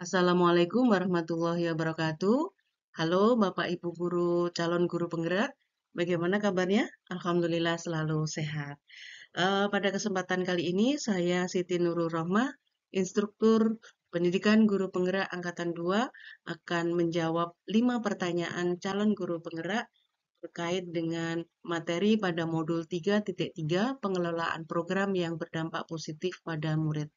Assalamualaikum warahmatullahi wabarakatuh. Halo Bapak Ibu guru, calon guru penggerak. Bagaimana kabarnya? Alhamdulillah selalu sehat. Pada kesempatan kali ini saya Siti Nurul Rohmah, instruktur pendidikan guru penggerak angkatan 2 akan menjawab 5 pertanyaan calon guru penggerak terkait dengan materi pada modul 3.3 pengelolaan program yang berdampak positif pada murid.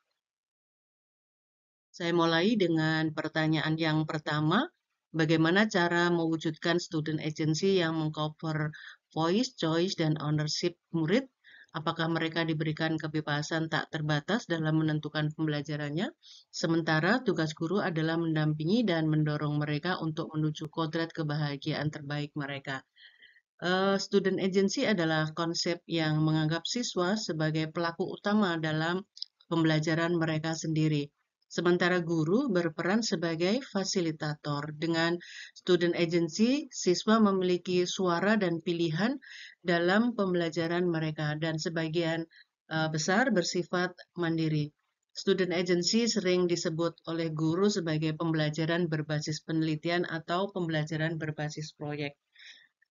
Saya mulai dengan pertanyaan yang pertama, bagaimana cara mewujudkan student agency yang mengcover voice, choice, dan ownership murid? Apakah mereka diberikan kebebasan tak terbatas dalam menentukan pembelajarannya? Sementara tugas guru adalah mendampingi dan mendorong mereka untuk menuju kodrat kebahagiaan terbaik mereka. Student agency adalah konsep yang menganggap siswa sebagai pelaku utama dalam pembelajaran mereka sendiri. Sementara guru berperan sebagai fasilitator. Dengan student agency, siswa memiliki suara dan pilihan dalam pembelajaran mereka dan sebagian besar bersifat mandiri. Student agency sering disebut oleh guru sebagai pembelajaran berbasis penelitian atau pembelajaran berbasis proyek.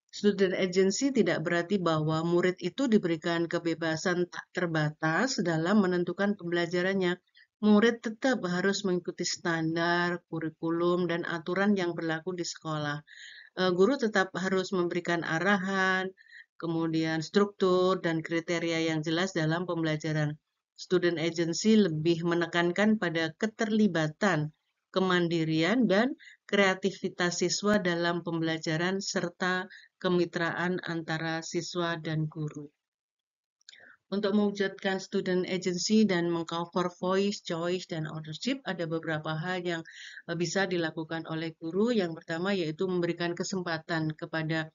Student agency tidak berarti bahwa murid itu diberikan kebebasan tak terbatas dalam menentukan pembelajarannya. Murid tetap harus mengikuti standar, kurikulum, dan aturan yang berlaku di sekolah. Guru tetap harus memberikan arahan, kemudian struktur, dan kriteria yang jelas dalam pembelajaran. Student agency lebih menekankan pada keterlibatan, kemandirian, dan kreativitas siswa dalam pembelajaran serta kemitraan antara siswa dan guru. Untuk mewujudkan student agency dan mengcover voice, choice, dan ownership, ada beberapa hal yang bisa dilakukan oleh guru. Yang pertama yaitu memberikan kesempatan kepada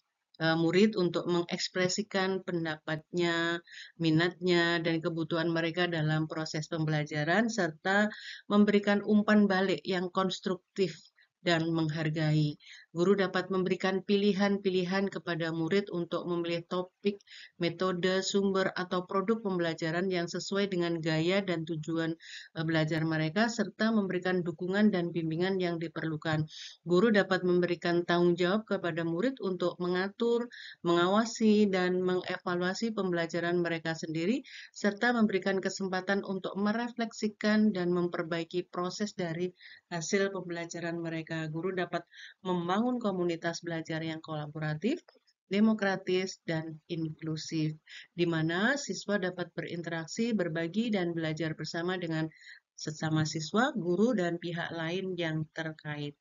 murid untuk mengekspresikan pendapatnya, minatnya, dan kebutuhan mereka dalam proses pembelajaran, serta memberikan umpan balik yang konstruktif dan menghargai. Guru dapat memberikan pilihan-pilihan kepada murid untuk memilih topik, metode, sumber, atau produk pembelajaran yang sesuai dengan gaya dan tujuan belajar mereka, serta memberikan dukungan dan bimbingan yang diperlukan. Guru dapat memberikan tanggung jawab kepada murid untuk mengatur, mengawasi, dan mengevaluasi pembelajaran mereka sendiri, serta memberikan kesempatan untuk merefleksikan dan memperbaiki proses dari hasil pembelajaran mereka. Guru dapat membangun komunitas belajar yang kolaboratif, demokratis, dan inklusif, di mana siswa dapat berinteraksi, berbagi, dan belajar bersama dengan sesama siswa, guru, dan pihak lain yang terkait.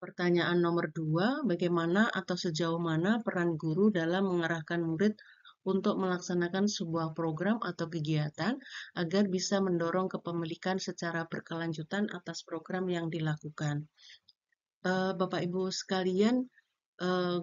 Pertanyaan nomor 2, bagaimana atau sejauh mana peran guru dalam mengarahkan murid untuk melaksanakan sebuah program atau kegiatan agar bisa mendorong kepemilikan secara berkelanjutan atas program yang dilakukan? Bapak Ibu sekalian,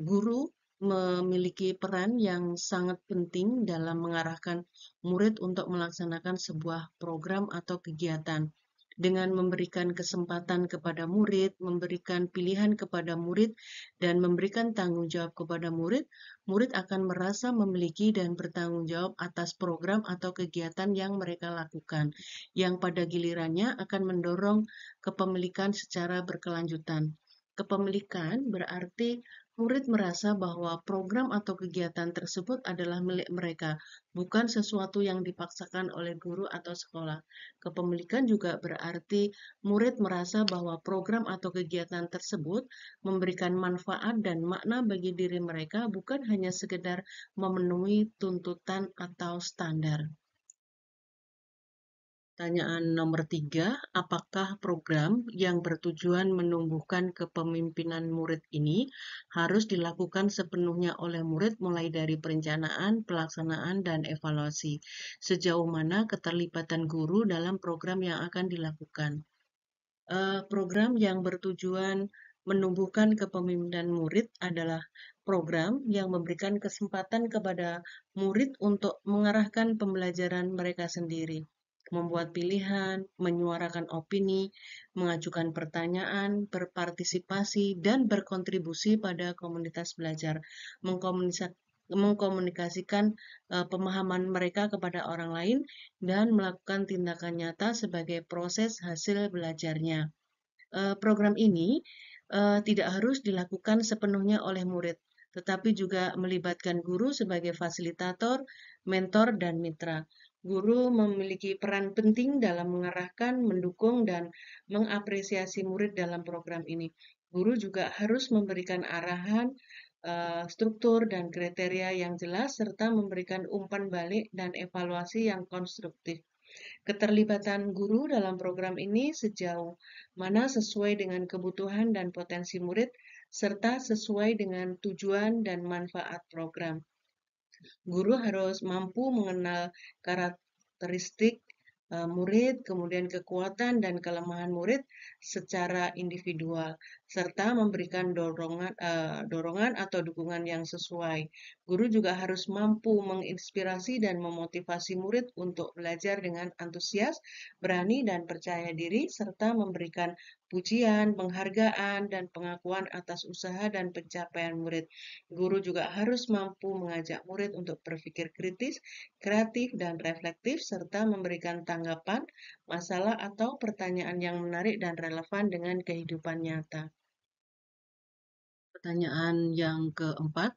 guru memiliki peran yang sangat penting dalam mengarahkan murid untuk melaksanakan sebuah program atau kegiatan. Dengan memberikan kesempatan kepada murid, memberikan pilihan kepada murid, dan memberikan tanggung jawab kepada murid, murid akan merasa memiliki dan bertanggung jawab atas program atau kegiatan yang mereka lakukan, yang pada gilirannya akan mendorong kepemilikan secara berkelanjutan. Kepemilikan berarti murid merasa bahwa program atau kegiatan tersebut adalah milik mereka, bukan sesuatu yang dipaksakan oleh guru atau sekolah. Kepemilikan juga berarti murid merasa bahwa program atau kegiatan tersebut memberikan manfaat dan makna bagi diri mereka, bukan hanya sekedar memenuhi tuntutan atau standar. Pertanyaan nomor 3, apakah program yang bertujuan menumbuhkan kepemimpinan murid ini harus dilakukan sepenuhnya oleh murid mulai dari perencanaan, pelaksanaan, dan evaluasi? Sejauh mana keterlibatan guru dalam program yang akan dilakukan? Program yang bertujuan menumbuhkan kepemimpinan murid adalah program yang memberikan kesempatan kepada murid untuk mengarahkan pembelajaran mereka sendiri, membuat pilihan, menyuarakan opini, mengajukan pertanyaan, berpartisipasi, dan berkontribusi pada komunitas belajar, mengkomunikasikan pemahaman mereka kepada orang lain dan melakukan tindakan nyata sebagai proses hasil belajarnya. Program ini tidak harus dilakukan sepenuhnya oleh murid, tetapi juga melibatkan guru sebagai fasilitator, mentor, dan mitra. Guru memiliki peran penting dalam mengarahkan, mendukung, dan mengapresiasi murid dalam program ini. Guru juga harus memberikan arahan, struktur, dan kriteria yang jelas, serta memberikan umpan balik dan evaluasi yang konstruktif. Keterlibatan guru dalam program ini sejauh mana sesuai dengan kebutuhan dan potensi murid, serta sesuai dengan tujuan dan manfaat program. Guru harus mampu mengenal karakteristik murid, kemudian kekuatan dan kelemahan murid secara individual, serta memberikan dorongan atau dukungan yang sesuai. Guru juga harus mampu menginspirasi dan memotivasi murid untuk belajar dengan antusias, berani dan percaya diri, serta memberikan pujian, penghargaan, dan pengakuan atas usaha dan pencapaian murid. Guru juga harus mampu mengajak murid untuk berpikir kritis, kreatif, dan reflektif, serta memberikan tanggapan, masalah, atau pertanyaan yang menarik dan relevan dengan kehidupan nyata. Pertanyaan yang keempat,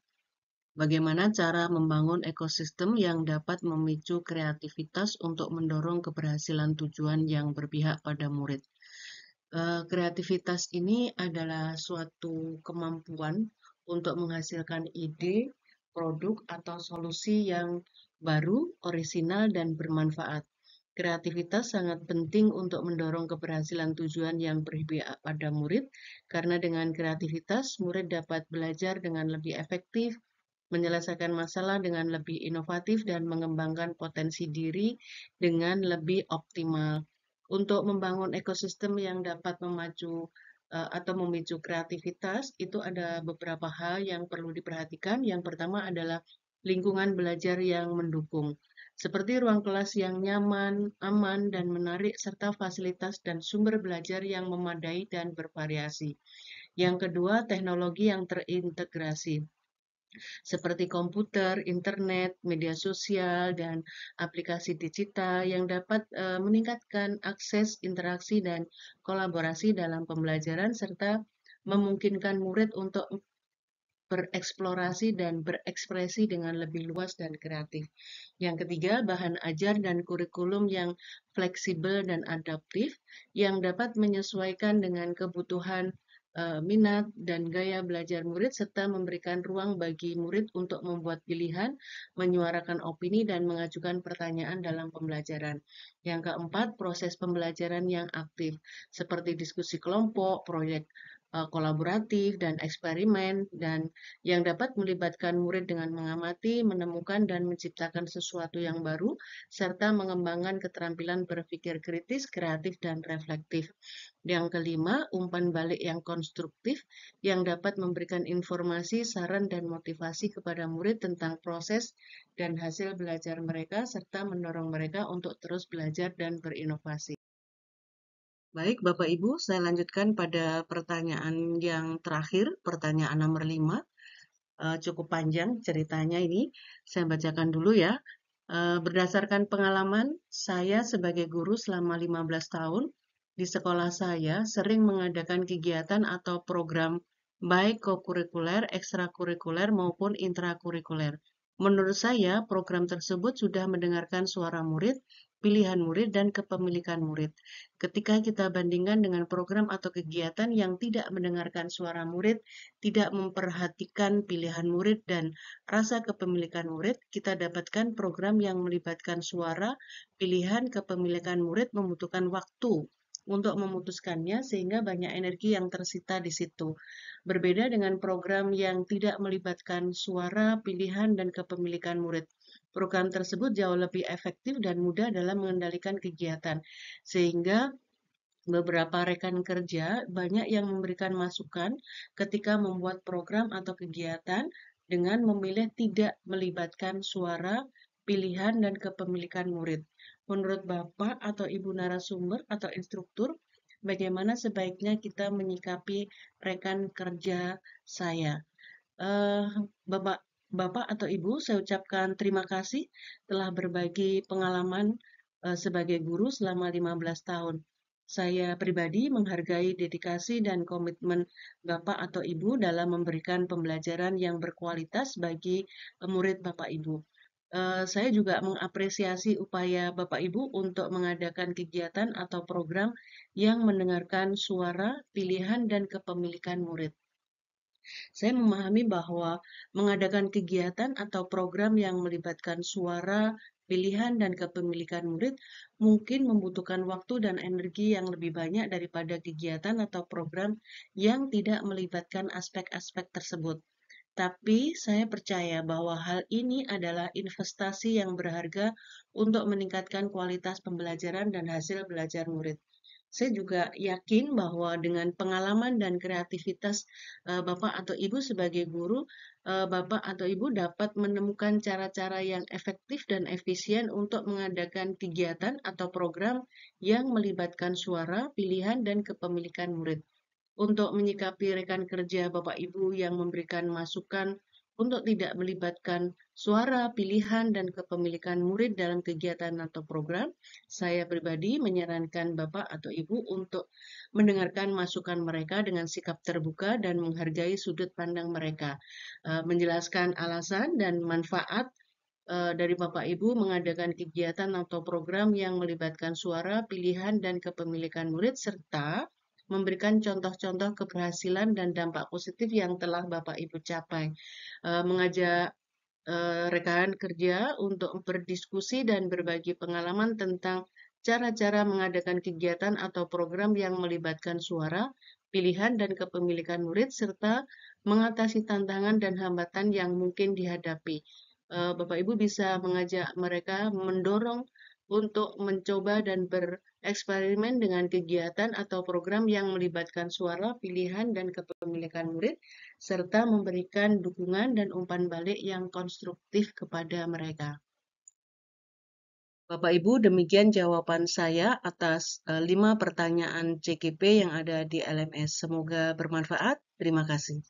bagaimana cara membangun ekosistem yang dapat memicu kreativitas untuk mendorong keberhasilan tujuan yang berpihak pada murid? Kreativitas ini adalah suatu kemampuan untuk menghasilkan ide, produk, atau solusi yang baru, orisinal, dan bermanfaat. Kreativitas sangat penting untuk mendorong keberhasilan tujuan yang berpihak pada murid, karena dengan kreativitas, murid dapat belajar dengan lebih efektif, menyelesaikan masalah dengan lebih inovatif, dan mengembangkan potensi diri dengan lebih optimal. Untuk membangun ekosistem yang dapat atau memicu kreativitas, itu ada beberapa hal yang perlu diperhatikan. Yang pertama adalah lingkungan belajar yang mendukung, seperti ruang kelas yang nyaman, aman, dan menarik, serta fasilitas dan sumber belajar yang memadai dan bervariasi. Yang kedua, teknologi yang terintegrasi, seperti komputer, internet, media sosial, dan aplikasi digital yang dapat meningkatkan akses, interaksi, dan kolaborasi dalam pembelajaran, serta memungkinkan murid untuk bereksplorasi dan berekspresi dengan lebih luas dan kreatif. Yang ketiga, bahan ajar dan kurikulum yang fleksibel dan adaptif yang dapat menyesuaikan dengan kebutuhan, minat, dan gaya belajar murid, serta memberikan ruang bagi murid untuk membuat pilihan, menyuarakan opini, dan mengajukan pertanyaan dalam pembelajaran. Yang keempat, proses pembelajaran yang aktif, seperti diskusi kelompok, proyek kolaboratif, dan eksperimen, dan yang dapat melibatkan murid dengan mengamati, menemukan, dan menciptakan sesuatu yang baru, serta mengembangkan keterampilan berpikir kritis, kreatif, dan reflektif. Yang kelima, umpan balik yang konstruktif yang dapat memberikan informasi, saran, dan motivasi kepada murid tentang proses dan hasil belajar mereka, serta mendorong mereka untuk terus belajar dan berinovasi. Baik, Bapak Ibu, saya lanjutkan pada pertanyaan yang terakhir, pertanyaan nomor 5. Cukup panjang ceritanya ini, saya bacakan dulu ya. Berdasarkan pengalaman saya sebagai guru selama 15 tahun, di sekolah saya sering mengadakan kegiatan atau program baik kokurikuler, ekstrakurikuler, maupun intrakurikuler. Menurut saya, program tersebut sudah mendengarkan suara murid, pilihan murid, dan kepemilikan murid. Ketika kita bandingkan dengan program atau kegiatan yang tidak mendengarkan suara murid, tidak memperhatikan pilihan murid dan rasa kepemilikan murid, kita dapatkan program yang melibatkan suara, pilihan, kepemilikan murid membutuhkan waktu untuk memutuskannya sehingga banyak energi yang tersita di situ. Berbeda dengan program yang tidak melibatkan suara, pilihan, dan kepemilikan murid. Program tersebut jauh lebih efektif dan mudah dalam mengendalikan kegiatan, sehingga beberapa rekan kerja banyak yang memberikan masukan ketika membuat program atau kegiatan dengan memilih tidak melibatkan suara, pilihan, dan kepemilikan murid. Menurut Bapak atau Ibu narasumber atau instruktur, bagaimana sebaiknya kita menyikapi rekan kerja saya? Bapak Bapak atau Ibu, saya ucapkan terima kasih telah berbagi pengalaman sebagai guru selama 15 tahun. Saya pribadi menghargai dedikasi dan komitmen Bapak atau Ibu dalam memberikan pembelajaran yang berkualitas bagi murid Bapak Ibu. Saya juga mengapresiasi upaya Bapak Ibu untuk mengadakan kegiatan atau program yang mendengarkan suara, pilihan, dan kepemilikan murid. Saya memahami bahwa mengadakan kegiatan atau program yang melibatkan suara, pilihan, dan kepemilikan murid mungkin membutuhkan waktu dan energi yang lebih banyak daripada kegiatan atau program yang tidak melibatkan aspek-aspek tersebut. Tapi saya percaya bahwa hal ini adalah investasi yang berharga untuk meningkatkan kualitas pembelajaran dan hasil belajar murid. Saya juga yakin bahwa dengan pengalaman dan kreativitas Bapak atau Ibu sebagai guru, Bapak atau Ibu dapat menemukan cara-cara yang efektif dan efisien untuk mengadakan kegiatan atau program yang melibatkan suara, pilihan, dan kepemilikan murid. Untuk menyikapi rekan kerja Bapak Ibu yang memberikan masukan untuk tidak melibatkan suara, pilihan, dan kepemilikan murid dalam kegiatan atau program, saya pribadi menyarankan Bapak atau Ibu untuk mendengarkan masukan mereka dengan sikap terbuka dan menghargai sudut pandang mereka, menjelaskan alasan dan manfaat dari Bapak Ibu mengadakan kegiatan atau program yang melibatkan suara, pilihan, dan kepemilikan murid, serta memberikan contoh-contoh keberhasilan dan dampak positif yang telah Bapak Ibu capai. Mengajak rekan kerja untuk berdiskusi dan berbagi pengalaman tentang cara-cara mengadakan kegiatan atau program yang melibatkan suara, pilihan, dan kepemilikan murid, serta mengatasi tantangan dan hambatan yang mungkin dihadapi. Bapak Ibu bisa mengajak mereka mendorong untuk mencoba dan bereksperimen dengan kegiatan atau program yang melibatkan suara, pilihan, dan kepemilikan murid, serta memberikan dukungan dan umpan balik yang konstruktif kepada mereka. Bapak Ibu, demikian jawaban saya atas 5 pertanyaan CGP yang ada di LMS. Semoga bermanfaat. Terima kasih.